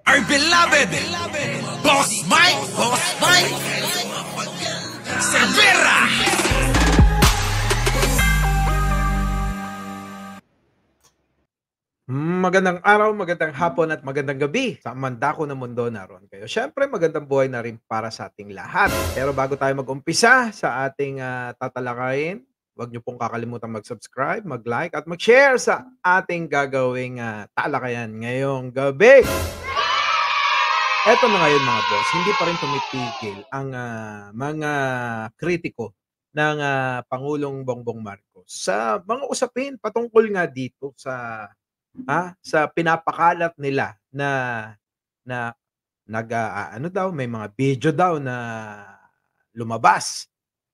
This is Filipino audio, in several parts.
Our beloved Boss Mike Cervera. Magandang araw, magandang hapon at magandang gabi sa mandako ng mundo naroon kayo. Siyempre magandang buhay na rin para sa ating lahat. Pero bago tayo mag-umpisa sa ating tatalakayin, huwag niyo pong kakalimutan mag-subscribe, mag-like at mag-share sa ating gagawing talakayan ngayong gabi. Eto na ngayon mga boss, hindi pa rin tumitigil ang mga kritiko ng Pangulong Bongbong Marcos sa mga usapin patungkol nga dito sa pinapakalat nila na ano daw, may mga video daw na lumabas,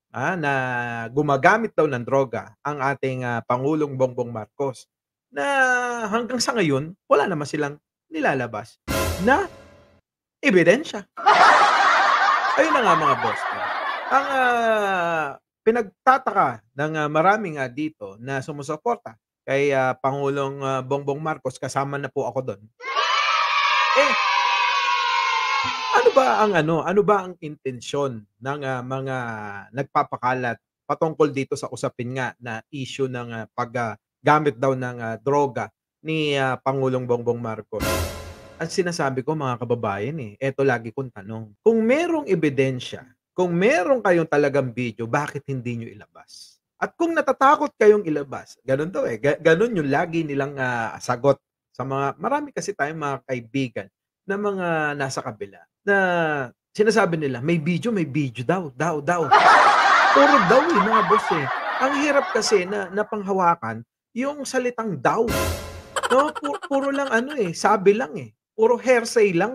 na gumagamit daw ng droga ang ating Pangulong Bongbong Marcos, na hanggang sa ngayon wala naman silang nilalabas na ebidensya. Ayun na nga mga boss, ang pinagtataka ng marami nga dito na sumusuporta kay Pangulong Bongbong Marcos, kasama na po ako do'n. Eh, ano ba ang intensyon ng mga nagpapakalat patungkol dito sa usapin nga na issue ng paggamit daw ng droga ni Pangulong Bongbong Marcos? Ang sinasabi ko mga kababayan, eto lagi kong tanong, kung merong ebidensya, kung meron kayong talagang video, bakit hindi niyo ilabas? At kung natatakot kayong ilabas, gano'n daw, gano'n yung lagi nilang sagot sa marami kasi tayong mga kaibigan na mga nasa kabila na sinasabi nila, may video daw. Puro daw, mga boss, eh. Ang hirap kasi na napanghawakan yung salitang daw. No, puro lang sabi lang, puro hearsay lang,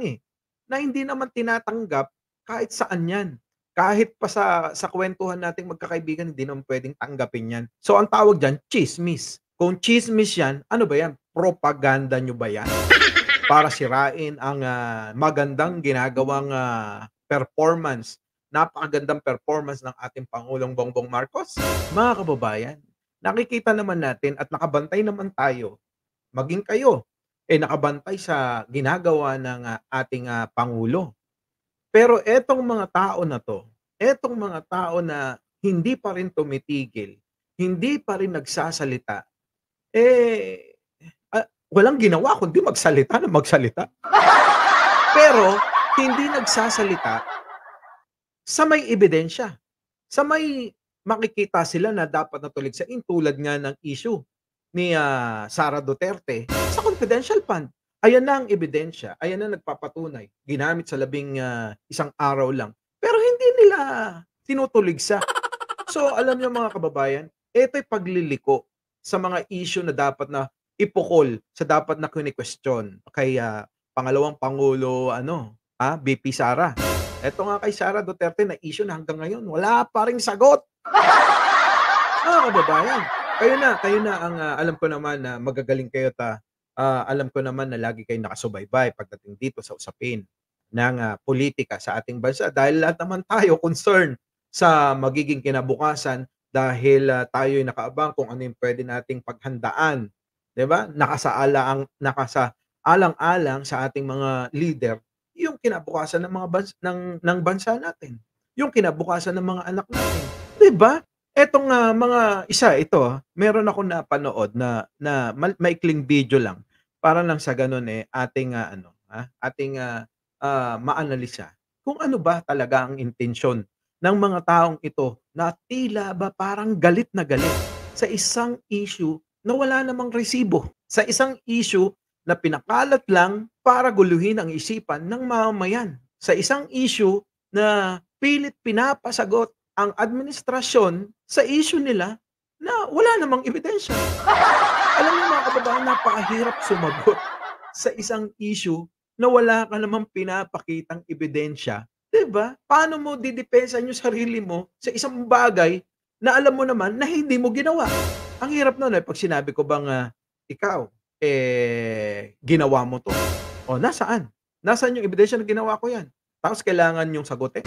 na hindi naman tinatanggap kahit saan 'yan. Kahit pa sa kuwentuhan nating magkakaibigan hindi naman puwedeng tanggapin 'yan. So ang tawag diyan, tsismis. Kung tsismis 'yan, ano ba 'yan, propaganda niyo ba 'yan? Para sirain ang magandang ginagawang performance, napakagandang performance ng ating Pangulong Bongbong Marcos? Mga kababayan, nakikita naman natin at nakabantay naman tayo, maging kayo, nakabantay sa ginagawa ng ating pangulo. Pero etong mga tao na 'to, etong mga tao na hindi pa rin tumitigil, hindi pa rin nagsasalita, walang ginawa kundi magsalita ng magsalita. Pero hindi nagsasalita sa may ebidensya, sa may makikita sila na dapat na tuligsain, tulad nga ng issue ni Sara Duterte sa confidential fund. Ayan na ang ebidensya, ayan na nagpapatunay, ginamit sa isang araw lang, pero hindi nila tinutuligsa. So alam niyo mga kababayan, ito'y pagliliko sa mga issue na dapat na ipukol, sa dapat na kini-question kay pangalawang pangulo VP Sara. Eto nga kay Sara Duterte na issue na hanggang ngayon wala pa ring sagot. Mga kababayan, kayo na ang alam ko naman na magagaling kayo alam ko naman na lagi kayong nakasubaybay pagdating dito sa usapin ng politika sa ating bansa, dahil lahat naman tayo concerned sa magiging kinabukasan, dahil tayo'y nakaabang kung ano yung puwede nating paghandaan, 'di ba? Nakasaalang-alang sa ating mga leader yung kinabukasan ng mga ng bansa natin, yung kinabukasan ng mga anak natin, 'di ba? Etong meron akong napanood na maikling video lang, para lang sa gano'n, ating maanalisa kung ano ba talaga ang intensyon ng mga taong ito na tila ba parang galit na galit sa isang issue na wala namang resibo, sa isang issue na pinakalat lang para guluhin ang isipan ng mamamayan, sa isang issue na pilit pinapasagot ang administrasyon sa issue nila na wala namang ebidensya. Alam niyo mga kababayan, napakahirap sumagot sa isang issue na wala ka namang pinapakitang ebidensya, 'di ba? Paano mo didepensahan yung sarili mo sa isang bagay na alam mo naman na hindi mo ginawa? Ang hirap nun, 'pag sinabi ko bang, ikaw, ginawa mo 'to. O nasaan? Nasaan yung ebidensya na ginawa ko 'yan? Tapos kailangan yung sagutin?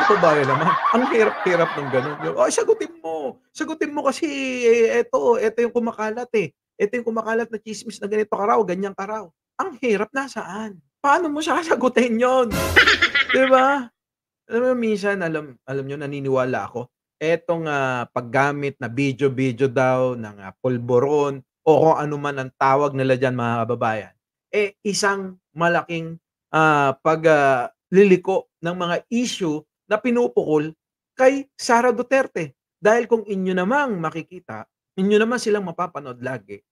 Kababayan naman, ang hirap-hirap ng gano'n. "Ay, sagutin mo kasi eto yung kumakalat, eto yung kumakalat na tsismis na ganito ka raw, ganyan ka raw." ang hirap nasaan? Paano mo sasagutin yon? 'Di ba? Alam mo minsan alam niyo naniniwala ako, etong, paggamit na video daw ng, pulburon o kung ano man ang tawag nila diyan mga kababayan, isang malaking, liliko ng mga issue na pinupukol kay Sara Duterte. Dahil kung inyo namang makikita, inyo naman silang mapapanood lagi,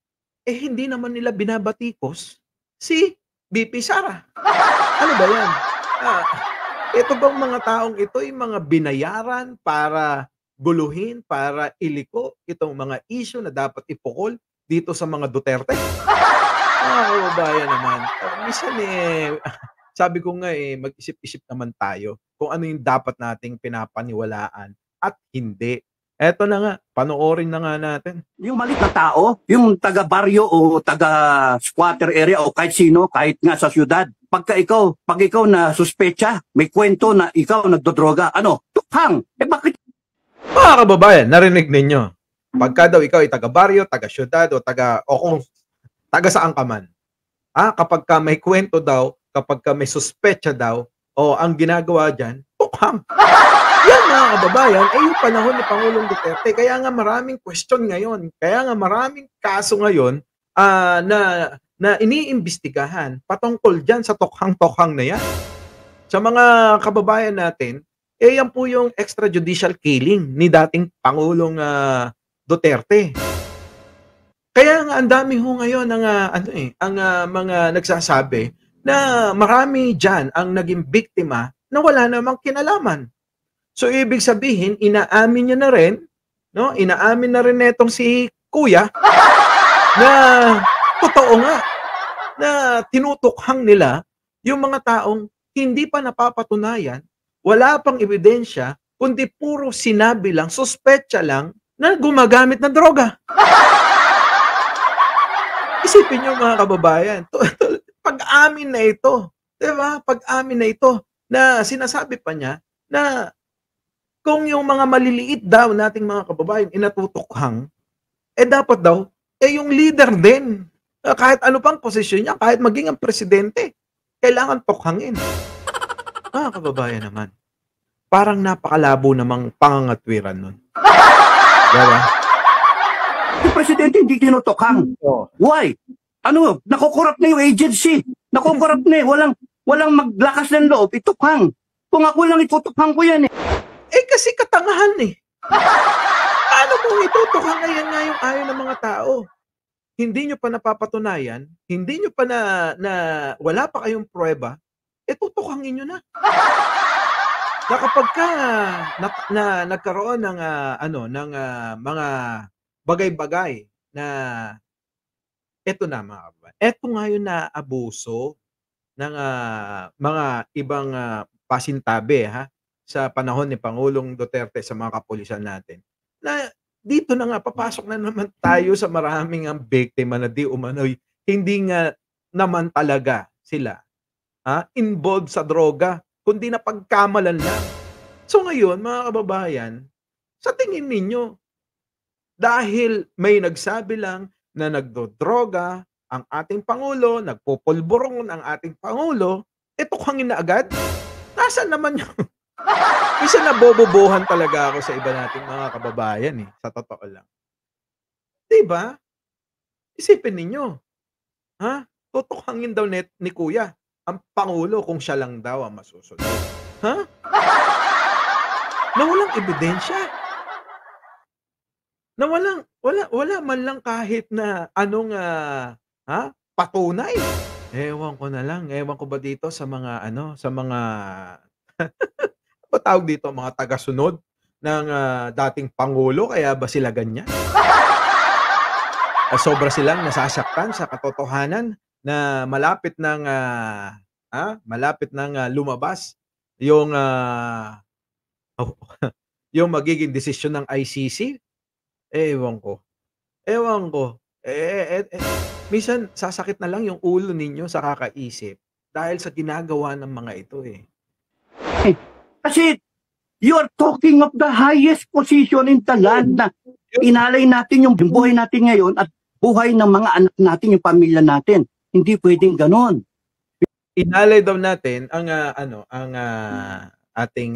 hindi naman nila binabatikos si VP Sara. Ano ba 'yan? Ah Ito bang mga taong ito ay mga binayaran para guluhin, para iliko itong mga issue na dapat ipukol dito sa mga Duterte? Mga kababayan naman, minsan, sabi ko nga, mag-isip-isip naman tayo kung ano yung dapat nating pinapaniwalaan at hindi. Eto na nga, panoorin na nga natin. Yung maliit na tao, yung taga-baryo o taga-squatter area o kahit sino, kahit nga sa syudad, pag ikaw na suspecha, may kwento na ikaw nagdodroga, tukhang, bakit? Mga kababayan, narinig ninyo. Pagka daw ikaw ay taga-baryo, taga-syudad o kung taga saan ka man. Kapag ka may kwento daw, kapag ka may suspecha daw, o ang ginagawa diyan, tukhang. Yan mga kababayan, yung panahon ni Pangulong Duterte. Kaya nga maraming question ngayon. Kaya nga maraming kaso ngayon na iniimbestigahan patungkol dyan sa tokhang-tokhang na yan. Sa mga kababayan natin, yan po yung extrajudicial killing ni dating Pangulong Duterte. Kaya nga ang dami ho ngayon ang mga nagsasabi na marami dyan ang naging biktima na wala namang kinalaman. So ibig sabihin, inaamin niya na rin, no? Inaamin na rin netong si Kuya na totoo nga na tinutukhang nila yung mga taong hindi pa napapatunayan, wala pang ebidensya, kundi puro sinabi lang, suspecha lang na gumagamit ng droga. Isipin niyo mga kababayan, pag-amin na ito, 'di ba? Pag-amin na ito na sinasabi pa niya na kung yung mga maliliit daw nating mga kababayan inatutukhang, dapat daw, yung leader din. Kahit ano pang posisyon niya, kahit maging ang presidente, kailangan tukhangin. Mga kababayan naman, parang napakalabo namang pangangatwiran nun. Diba? Yung presidente hindi tinutukhang. Why? Nakukurap na yung agency. Nakukurap na walang maglakas ng loob, itukhang. Kung ako lang itutukhang ko yan kasi katangahan Paano kung itutukhang ngayon nga yung ayaw ng mga tao? Hindi nyo pa napapatunayan, hindi nyo pa wala pa kayong pruweba, tutukhangin nyo na. Na kapagka nagkaroon ng mga bagay-bagay na eto na mga kababayan. Eto nga yung naabuso ng mga ibang pasintabi sa panahon ni Pangulong Duterte sa mga kapulisan natin. Na dito na nga papasok na naman tayo sa maraming ang biktima na di umano'y hindi nga naman talaga sila involved sa droga, kundi na pagkamalan lang. So ngayon, mga kababayan, sa tingin ninyo, dahil may nagsabi lang na nagdodroga ang ating Pangulo, nagpupulburong ang ating Pangulo, tukhangin na agad? Nasaan naman yung isa nabobobohan talaga ako sa iba nating mga kababayan sa totoo lang. 'Di ba? Isipin ninyo, tutukhangin daw ni Kuya ang Pangulo kung siya lang daw ang masusunod. Na walang ebidensya. Na wala man lang kahit na anong patunay. Ewan ko ba dito sa mga sa mga tawag dito, mga tagasunod ng dating Pangulo, kaya ba sila ganyan? Sobra silang nasasaktan sa katotohanan na malapit nang lumabas yung yung magiging desisyon ng ICC. Ewan ko. Minsan sasakit na lang yung ulo ninyo sa kakaisip dahil sa ginagawa ng mga ito Kasi you're talking of the highest position in the land na inalay natin yung buhay natin ngayon at buhay ng mga anak natin, yung pamilya natin. Hindi pwedeng ganon. Inalay daw natin ang ating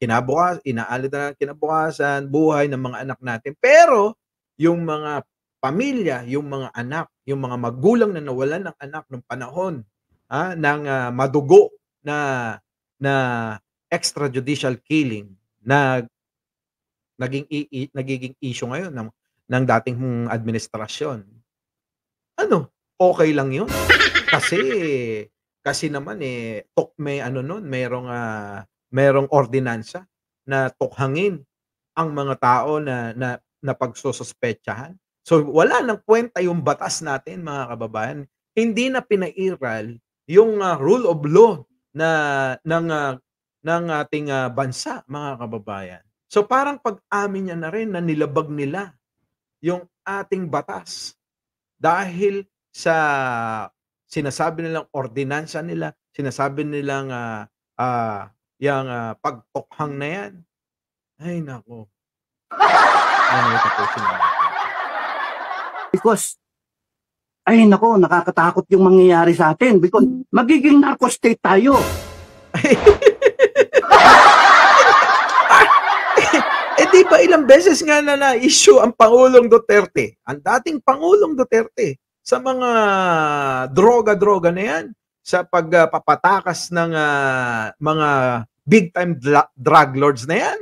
inaalay na kinabukasan, buhay ng mga anak natin. Pero yung mga pamilya, yung mga anak, yung mga magulang na nawalan ng anak nung panahon ng madugo na extrajudicial killing na nagiging issue ngayon ng dating administrasyon. Okay lang 'yun. Kasi naman merong ordinansa na tukhangin ang mga tao na pagsususpetsahan. So wala nang kwenta yung batas natin, mga kababayan. Hindi na pinairal yung rule of law ng ating bansa, mga kababayan. So parang pag-amin niya na rin na nilabag nila yung ating batas dahil sa sinasabi nilang ordinansa nila, sinasabi nilang yang pagtukhang na yan. Ay nako. Because, ay nako, nakakatakot yung mangyayari sa atin because magiging narco state tayo. Di ba ilang beses nga na-issue ang Pangulong Duterte, ang dating Pangulong Duterte, sa mga droga-droga na yan, sa pagpapatakas ng mga big-time drug lords na yan.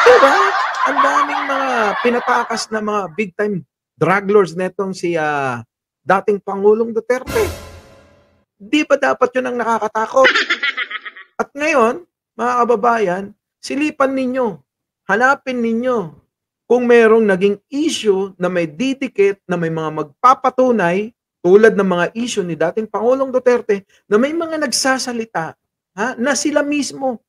Diba? Ang daming mga pinatakas na mga big-time drug lords na itong si dating Pangulong Duterte. Di ba dapat yun ang nakakatakot? At ngayon, mga kababayan, silipan ninyo, hanapin ninyo kung merong naging issue na may didikit, na may mga magpapatunay, tulad ng mga issue ni dating Pangulong Duterte, na may mga nagsasalita na sila mismo,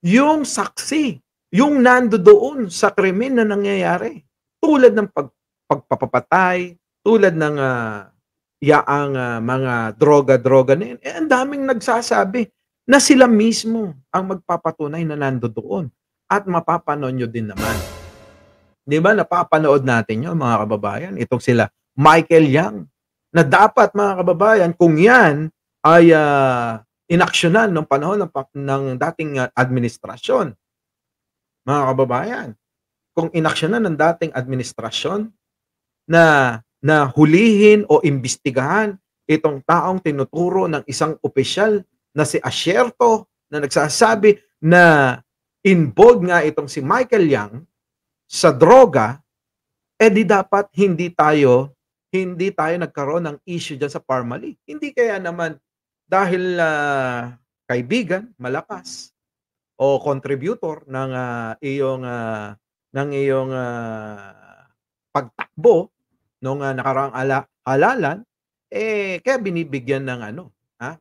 yung saksi, yung nandoon sa krimen na nangyayari, tulad ng pagpapatay, tulad ng yaang mga droga-droga na yun. Ang daming nagsasabi na sila mismo ang magpapatunay na nandoon. At mapapanood nyo din naman. Di ba? Napapanood natin yun, mga kababayan. Itong sila Michael Yang. Na dapat, mga kababayan, kung yan ay inaksyonan ng panahon ng dating administrasyon. Mga kababayan, kung inaksyonan ng dating administrasyon na hulihin o imbestigahan itong taong tinuturo ng isang opisyal na si Asierto, na nagsasabi na involved nga itong si Michael Yang sa droga, di dapat hindi tayo nagkaroon ng issue dyan sa Parmali. Hindi kaya naman dahil kaibigan, malakas, o contributor ng iyong pagtakbo nung nakaraang halalan, kaya binibigyan ng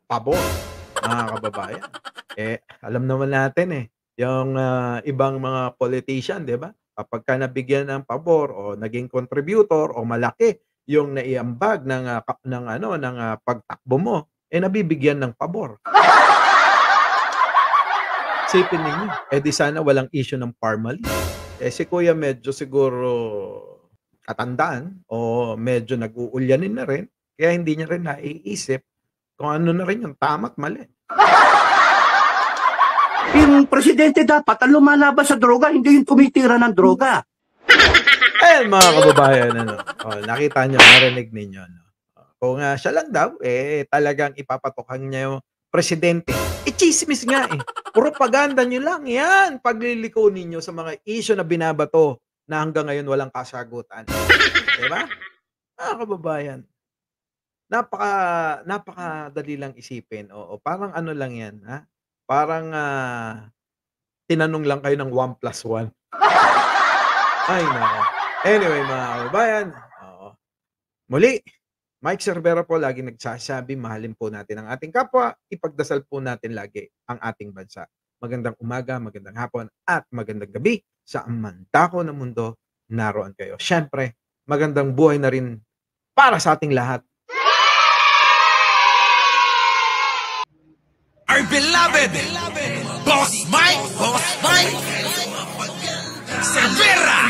pabor, mga kababayan. Alam naman natin yung ibang mga politician, di ba? Kapag ka nabigyan ng pabor o naging contributor o malaki yung naiambag ng pagtakbo mo, nabibigyan ng pabor. Sipin ninyo, di sana walang issue ng Parmali. Si Kuya medyo siguro katandaan o medyo nag-uulyanin na rin, kaya hindi niya rin naiisip kung ano na rin yung tama at mali. Yung presidente dapat ang lumalaban sa droga, hindi yung tumitira ng droga. Ayan, mga kababayan, nakita nyo, narinig ninyo. Kung siya lang daw, talagang ipapatukan niya yung presidente. Chismis nga Propaganda nyo lang yan. Pagliliko ninyo sa mga issue na binabato na hanggang ngayon walang kasagutan. Diba? Mga kababayan, napakadali lang isipin. Parang ano lang yan, Parang tinanong lang kayo ng 1+1. Ay, nako. Anyway, mga kababayan, muli, Mike Cervera po lagi nagsasabi, mahalin po natin ang ating kapwa, ipagdasal po natin lagi ang ating bansa. Magandang umaga, magandang hapon, at magandang gabi sa amantako ng mundo, naroon kayo. Siyempre, magandang buhay na rin para sa ating lahat. Our beloved Boss Mike Cervera.